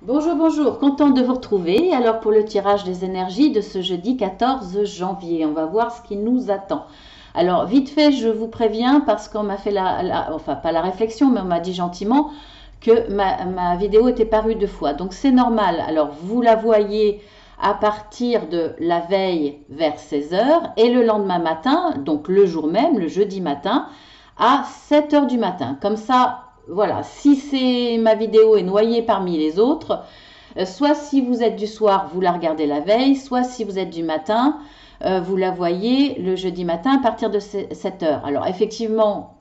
Bonjour, bonjour, contente de vous retrouver. Alors pour le tirage des énergies de ce jeudi 14 janvier, on va voir ce qui nous attend. Alors vite fait, je vous préviens parce qu'on m'a fait enfin pas la réflexion, mais on m'a dit gentiment que ma vidéo était parue deux fois. Donc c'est normal. Alors vous la voyez à partir de la veille vers 16 heures et le lendemain matin, donc le jour même, le jeudi matin, à 7 heures du matin. Comme ça, voilà, si ma vidéo est noyée parmi les autres, soit si vous êtes du soir, vous la regardez la veille, soit si vous êtes du matin, vous la voyez le jeudi matin à partir de 7 heures. Alors effectivement,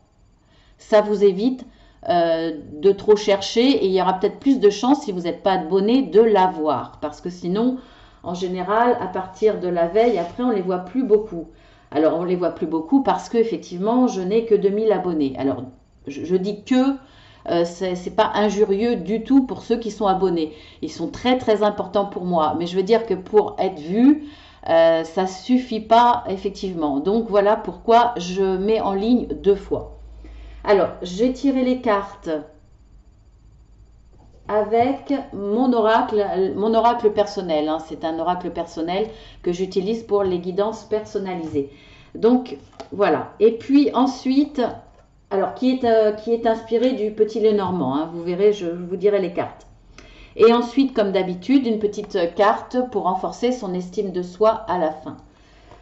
ça vous évite de trop chercher et il y aura peut-être plus de chances si vous n'êtes pas abonné de la voir. Parce que sinon, en général, à partir de la veille, après on ne les voit plus beaucoup. Alors on ne les voit plus beaucoup parce qu'effectivement, je n'ai que 2000 abonnés. Alors je dis que c'est pas injurieux du tout pour ceux qui sont abonnés. Ils sont très très importants pour moi. Mais je veux dire que pour être vu, ça suffit pas effectivement. Donc voilà pourquoi je mets en ligne deux fois. Alors, j'ai tiré les cartes avec mon oracle personnel. Hein. C'est un oracle personnel que j'utilise pour les guidances personnalisées. Donc voilà. Et puis ensuite, alors qui est inspiré du Petit Lenormand. Hein. Vous verrez, je vous dirai les cartes. Et ensuite, comme d'habitude, une petite carte pour renforcer son estime de soi à la fin.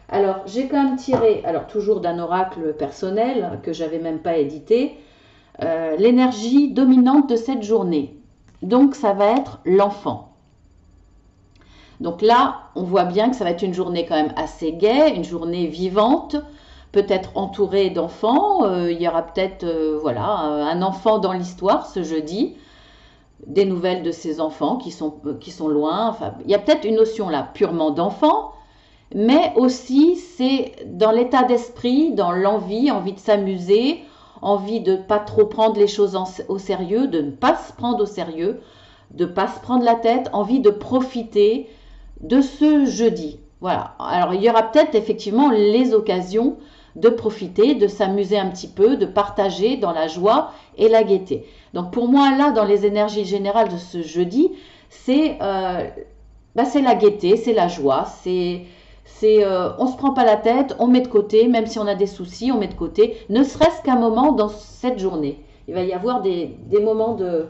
Alors, j'ai quand même tiré, alors toujours d'un oracle personnel que j'avais même pas édité, l'énergie dominante de cette journée. Donc, ça va être l'enfant. Donc là, on voit bien que ça va être une journée quand même assez gaie, une journée vivante, peut-être entourée d'enfants. Il y aura peut-être voilà, un enfant dans l'histoire ce jeudi, des nouvelles de ces enfants qui sont loin. Enfin, il y a peut-être une notion là purement d'enfant, mais aussi c'est dans l'état d'esprit, dans l'envie, envie de s'amuser, envie de ne pas trop prendre les choses au sérieux, de ne pas se prendre au sérieux, de ne pas se prendre la tête, envie de profiter de ce jeudi. Voilà. Alors il y aura peut-être effectivement les occasions de profiter, de s'amuser un petit peu, de partager dans la joie et la gaieté. Donc pour moi là, dans les énergies générales de ce jeudi, c'est la gaieté, c'est la joie, on se prend pas la tête, on met de côté, même si on a des soucis, on met de côté, ne serait-ce qu'un moment dans cette journée. Il va y avoir des moments de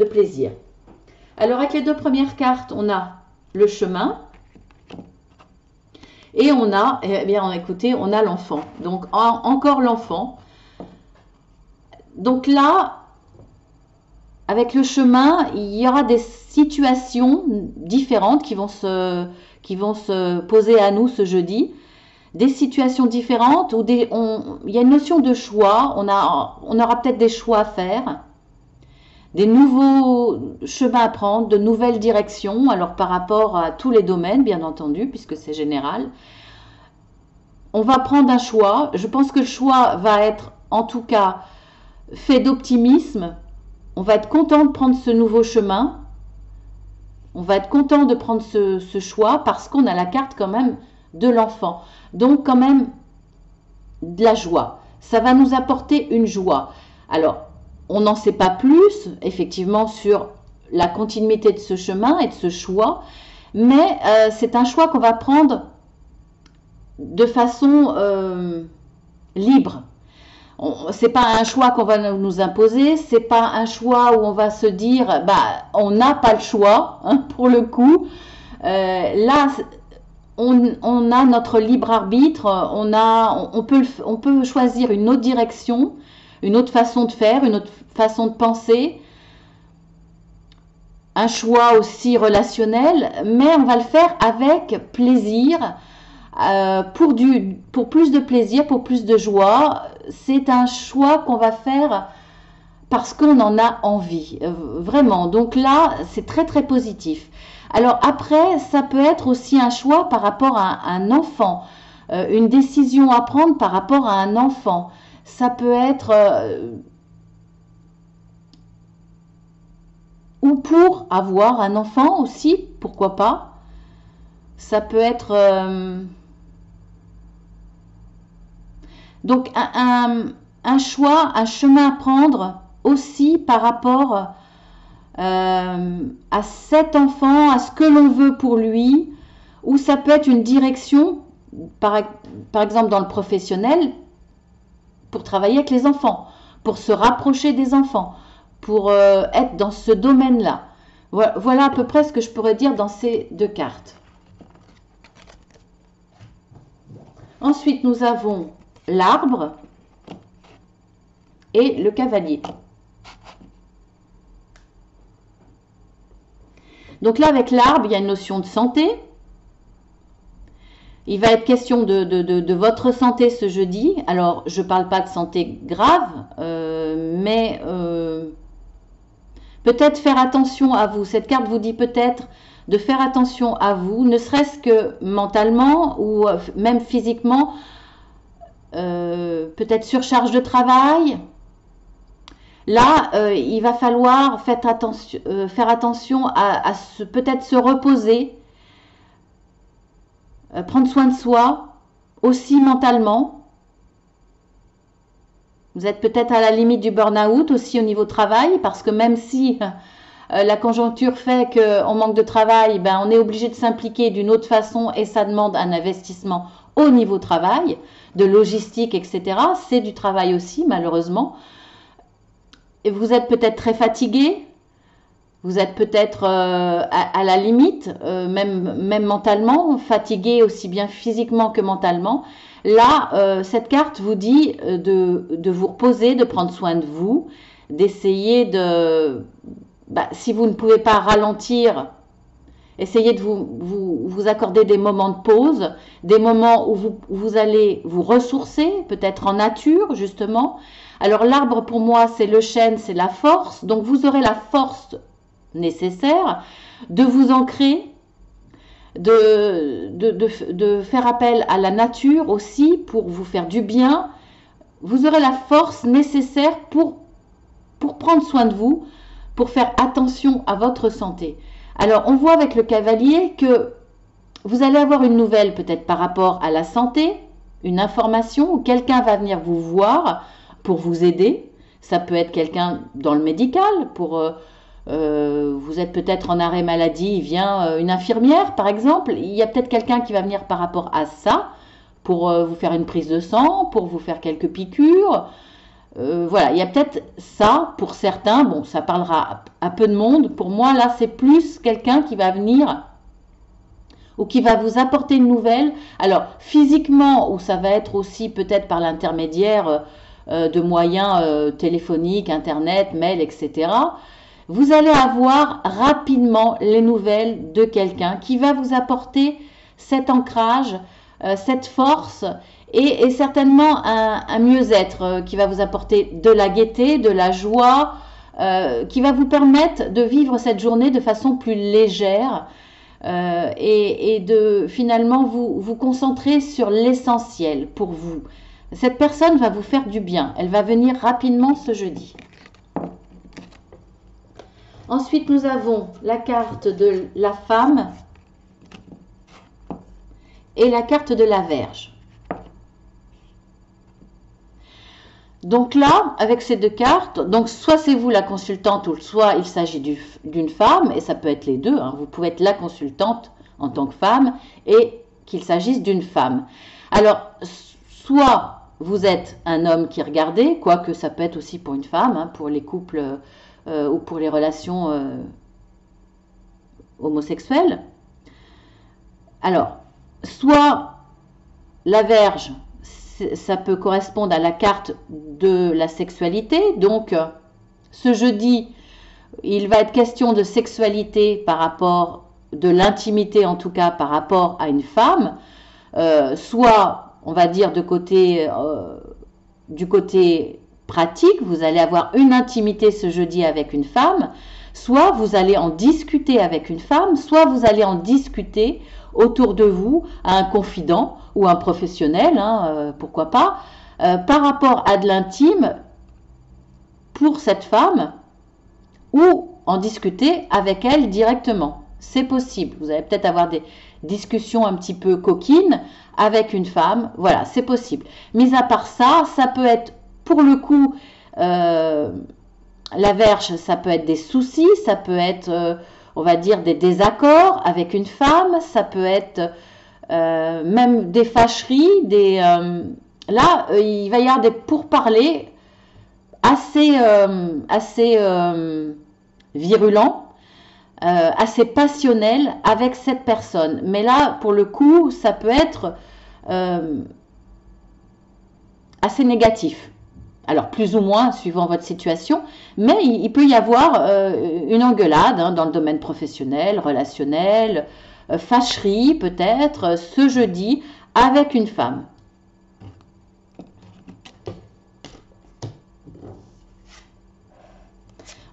plaisir. Alors avec les deux premières cartes, on a le chemin et on a, eh bien écoutez, on a l'enfant. Donc encore l'enfant. Donc là, avec le chemin, il y aura des situations différentes qui vont se poser à nous ce jeudi. Des situations différentes où il y a une notion de choix. On aura peut-être des choix à faire, des nouveaux chemins à prendre, de nouvelles directions. Alors par rapport à tous les domaines, bien entendu, puisque c'est général. On va prendre un choix. Je pense que le choix va être, en tout cas, fait d'optimisme. On va être content de prendre ce nouveau chemin. On va être content de prendre ce choix parce qu'on a la carte quand même de l'enfant. Donc quand même de la joie. Ça va nous apporter une joie. Alors, on n'en sait pas plus, effectivement, sur la continuité de ce chemin et de ce choix. Mais c'est un choix qu'on va prendre de façon libre. C'est pas un choix qu'on va nous imposer, c'est pas un choix où on va se dire on n'a pas le choix, hein, pour le coup. Là, on a notre libre arbitre, on peut choisir une autre direction, une autre façon de faire, une autre façon de penser, un choix aussi relationnel, mais on va le faire avec plaisir. Pour plus de plaisir, pour plus de joie. C'est un choix qu'on va faire parce qu'on en a envie, vraiment. Donc là, c'est très très positif. Alors après, ça peut être aussi un choix par rapport à un enfant, une décision à prendre par rapport à un enfant. Ça peut être ou pour avoir un enfant aussi, pourquoi pas. Ça peut être donc un choix, un chemin à prendre aussi par rapport à cet enfant, à ce que l'on veut pour lui, ou ça peut être une direction, par exemple dans le professionnel, pour travailler avec les enfants, pour se rapprocher des enfants, pour être dans ce domaine-là. Voilà à peu près ce que je pourrais dire dans ces deux cartes. Ensuite, nous avons l'arbre et le cavalier. Donc là, avec l'arbre, il y a une notion de santé. Il va être question de votre santé ce jeudi. Alors, je ne parle pas de santé grave, mais peut-être faire attention à vous. Cette carte vous dit peut-être de faire attention à vous, ne serait-ce que mentalement ou même physiquement. Peut-être surcharge de travail. Là, il va falloir faire attention à peut-être se reposer, prendre soin de soi, aussi mentalement. Vous êtes peut-être à la limite du burn-out aussi au niveau travail, parce que même si la conjoncture fait qu'on manque de travail, ben, on est obligé de s'impliquer d'une autre façon et ça demande un investissement au niveau travail, de logistique, etc. C'est du travail aussi, malheureusement. Et vous êtes peut-être très fatigué, vous êtes peut-être à la limite, même mentalement, fatigué aussi bien physiquement que mentalement. Là, cette carte vous dit de vous reposer, de prendre soin de vous, d'essayer de... si vous ne pouvez pas ralentir, essayez de vous accorder des moments de pause, des moments où vous allez vous ressourcer, peut-être en nature, justement. Alors l'arbre pour moi c'est le chêne, c'est la force, donc vous aurez la force nécessaire de vous ancrer, de faire appel à la nature aussi pour vous faire du bien. Vous aurez la force nécessaire pour prendre soin de vous, pour faire attention à votre santé. Alors on voit avec le cavalier que vous allez avoir une nouvelle peut-être par rapport à la santé, une information ou quelqu'un va venir vous voir pour vous aider. Ça peut être quelqu'un dans le médical, vous êtes peut-être en arrêt maladie, il vient une infirmière par exemple, il y a peut-être quelqu'un qui va venir par rapport à ça, pour vous faire une prise de sang, pour vous faire quelques piqûres. Voilà, il y a peut-être ça pour certains, bon ça parlera à peu de monde, pour moi là c'est plus quelqu'un qui va venir ou qui va vous apporter une nouvelle, alors physiquement ou ça va être aussi peut-être par l'intermédiaire de moyens téléphoniques, internet, mail, etc. Vous allez avoir rapidement les nouvelles de quelqu'un qui va vous apporter cet ancrage, cette force et certainement un mieux-être qui va vous apporter de la gaieté, de la joie, qui va vous permettre de vivre cette journée de façon plus légère et de finalement vous concentrer sur l'essentiel pour vous. Cette personne va vous faire du bien. Elle va venir rapidement ce jeudi. Ensuite, nous avons la carte de la femme et la carte de la Vierge. Donc là, avec ces deux cartes, donc soit c'est vous la consultante ou soit il s'agit d'une femme, et ça peut être les deux, hein. Vous pouvez être la consultante en tant que femme et qu'il s'agisse d'une femme. Alors, soit vous êtes un homme qui regardez, quoique ça peut être aussi pour une femme, hein, pour les couples ou pour les relations homosexuelles. Alors, soit la Vierge, ça peut correspondre à la carte de la sexualité. Donc, ce jeudi, il va être question de sexualité par rapport, de l'intimité en tout cas, par rapport à une femme. Soit, on va dire, du côté pratique, vous allez avoir une intimité ce jeudi avec une femme. Soit vous allez en discuter avec une femme, soit vous allez en discuter autour de vous à un confident ou un professionnel, hein, pourquoi pas, par rapport à de l'intime pour cette femme ou en discuter avec elle directement. C'est possible. Vous allez peut-être avoir des discussions un petit peu coquines avec une femme. Voilà, c'est possible. Mis à part ça, ça peut être pour le coup la Vierge, ça peut être des soucis, ça peut être, on va dire, des désaccords avec une femme, ça peut être même des fâcheries, là, il va y avoir des pourparlers assez virulents, assez passionnels avec cette personne. Mais là, pour le coup, ça peut être assez négatif. Alors, plus ou moins, suivant votre situation, mais il peut y avoir une engueulade hein, dans le domaine professionnel, relationnel, fâcherie peut-être, ce jeudi, avec une femme.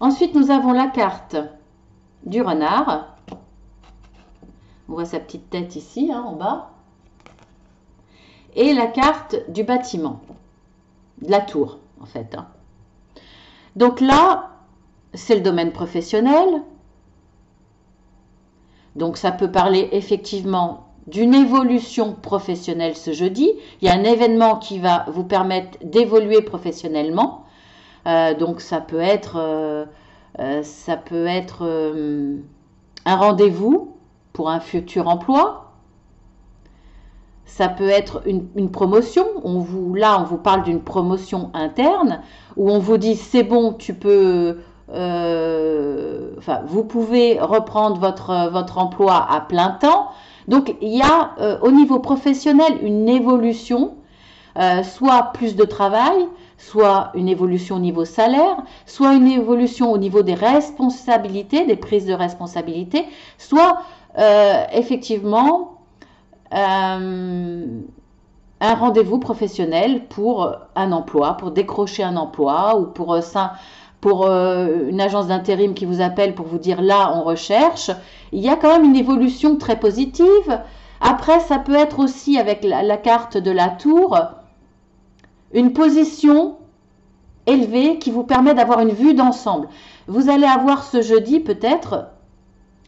Ensuite, nous avons la carte du renard. On voit sa petite tête ici, hein, en bas. Et la carte du bâtiment, de la tour, en fait. Hein. Donc là, c'est le domaine professionnel. Donc ça peut parler effectivement d'une évolution professionnelle ce jeudi. Il y a un événement qui va vous permettre d'évoluer professionnellement. Donc ça peut être un rendez-vous pour un futur emploi. Ça peut être une promotion. Là, on vous parle d'une promotion interne où on vous dit c'est bon, tu peux, vous pouvez reprendre votre emploi à plein temps. Donc, il y a au niveau professionnel une évolution, soit plus de travail, soit une évolution au niveau salaire, soit une évolution au niveau des responsabilités, des prises de responsabilité, soit effectivement un rendez-vous professionnel pour un emploi, pour décrocher un emploi ou pour une agence d'intérim qui vous appelle pour vous dire là on recherche. Il y a quand même une évolution très positive. Après, ça peut être aussi avec la carte de la tour, une position élevée qui vous permet d'avoir une vue d'ensemble. Vous allez avoir ce jeudi peut-être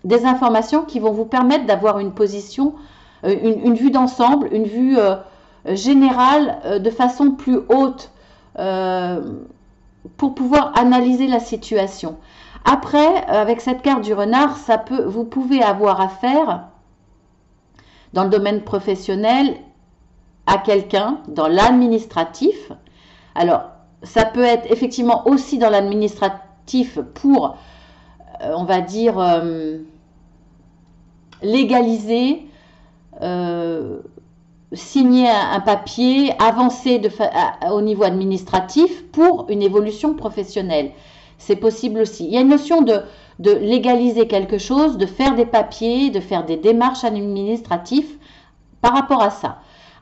des informations qui vont vous permettre d'avoir une position, une vue d'ensemble, une vue générale de façon plus haute pour pouvoir analyser la situation. Après, avec cette carte du renard, vous pouvez avoir affaire dans le domaine professionnel à quelqu'un dans l'administratif. Alors, ça peut être effectivement aussi dans l'administratif pour, on va dire, légaliser, signer un papier, avancer au niveau administratif pour une évolution professionnelle. C'est possible aussi. Il y a une notion de légaliser quelque chose, de faire des papiers, de faire des démarches administratives par rapport à ça.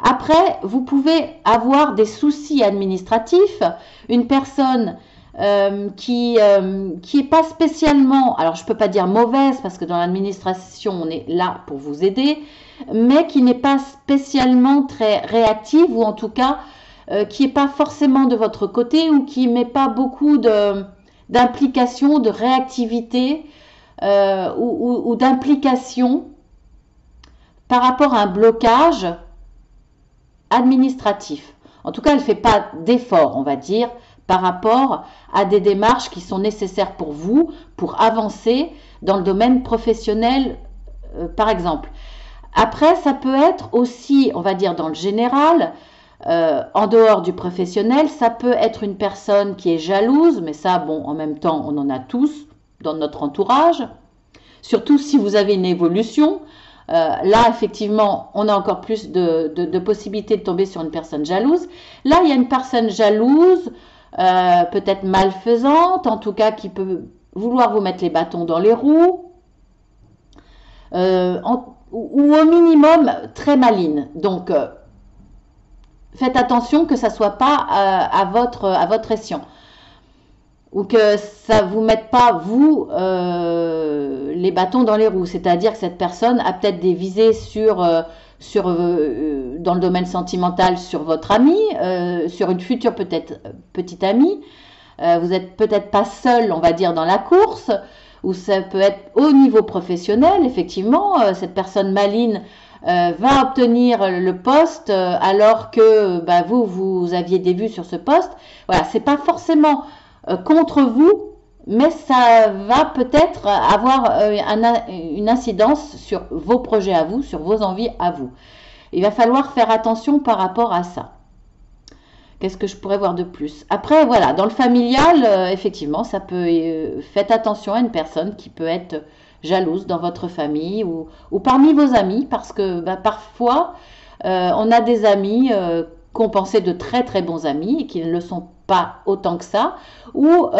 Après, vous pouvez avoir des soucis administratifs, une personne qui est pas spécialement, alors je peux pas dire mauvaise parce que dans l'administration on est là pour vous aider, mais qui n'est pas spécialement très réactive ou en tout cas qui n'est pas forcément de votre côté ou qui met pas beaucoup d'implication, de réactivité ou d'implication par rapport à un blocage administratif. En tout cas, elle ne fait pas d'effort, on va dire, par rapport à des démarches qui sont nécessaires pour vous, pour avancer dans le domaine professionnel, par exemple. Après, ça peut être aussi, on va dire, dans le général, en dehors du professionnel, ça peut être une personne qui est jalouse, mais ça, bon, en même temps, on en a tous dans notre entourage. Surtout si vous avez une évolution. Là, effectivement, on a encore plus de possibilités de tomber sur une personne jalouse. Là, il y a une personne jalouse, peut-être malfaisante, en tout cas qui peut vouloir vous mettre les bâtons dans les roues, ou au minimum très maligne. Donc, faites attention que ça ne soit pas à votre escient. Ou que ça ne vous mette pas, vous, les bâtons dans les roues. C'est-à-dire que cette personne a peut-être des visées dans le domaine sentimental sur votre ami, sur une future peut-être petite amie. Vous n'êtes peut-être pas seul, on va dire, dans la course. Ou ça peut être au niveau professionnel, effectivement. Cette personne maligne va obtenir le poste alors que vous aviez des vues sur ce poste. Voilà, c'est pas forcément contre vous, mais ça va peut-être avoir une incidence sur vos projets à vous, sur vos envies à vous. Il va falloir faire attention par rapport à ça. Qu'est-ce que je pourrais voir de plus? Après, voilà, dans le familial, effectivement, ça peut... faites attention à une personne qui peut être jalouse dans votre famille ou parmi vos amis, parce que bah, parfois, on a des amis qu'on pensait de très très bons amis et qui ne le sont pas autant que ça, ou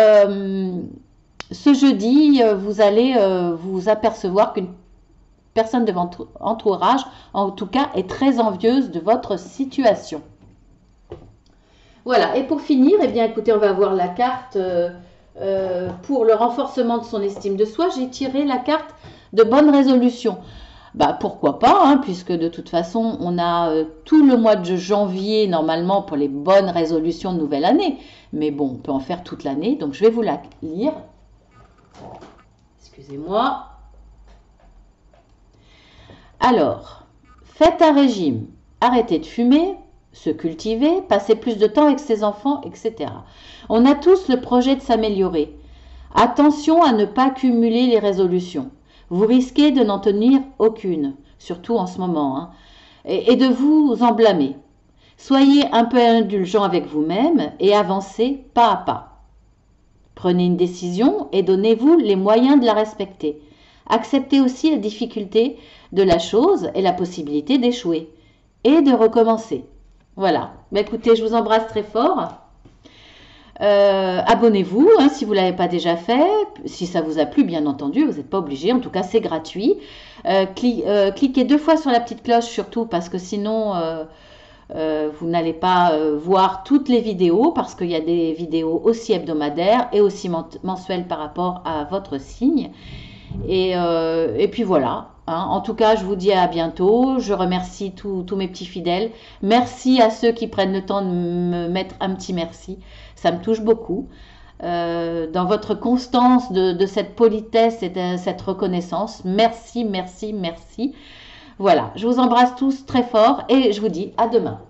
ce jeudi, vous allez vous apercevoir qu'une personne de votre entourage, en tout cas, est très envieuse de votre situation. Voilà, et pour finir, eh bien, écoutez, on va voir la carte pour le renforcement de son estime de soi. J'ai tiré la carte de bonne résolution. Bah, pourquoi pas, hein, puisque de toute façon, on a tout le mois de janvier, normalement, pour les bonnes résolutions de nouvelle année. Mais bon, on peut en faire toute l'année, donc je vais vous la lire. Excusez-moi. Alors, faites un régime, arrêtez de fumer, se cultiver, passer plus de temps avec ses enfants, etc. On a tous le projet de s'améliorer. Attention à ne pas cumuler les résolutions. Vous risquez de n'en tenir aucune, surtout en ce moment, hein, et de vous en blâmer. Soyez un peu indulgent avec vous-même et avancez pas à pas. Prenez une décision et donnez-vous les moyens de la respecter. Acceptez aussi la difficulté de la chose et la possibilité d'échouer et de recommencer. Voilà. Bah, écoutez, je vous embrasse très fort. Abonnez-vous hein, si vous ne l'avez pas déjà fait. Si ça vous a plu, bien entendu, vous n'êtes pas obligé. En tout cas, c'est gratuit. Cliquez 2 fois sur la petite cloche, surtout parce que sinon, vous n'allez pas voir toutes les vidéos, parce qu'il y a des vidéos aussi hebdomadaires et aussi mensuelles par rapport à votre signe. Et puis voilà. Hein. En tout cas, je vous dis à bientôt. Je remercie tous mes petits fidèles. Merci à ceux qui prennent le temps de me mettre un petit merci. Ça me touche beaucoup. Dans votre constance de cette politesse et de cette reconnaissance. Merci, merci, merci. Voilà, je vous embrasse tous très fort et je vous dis à demain.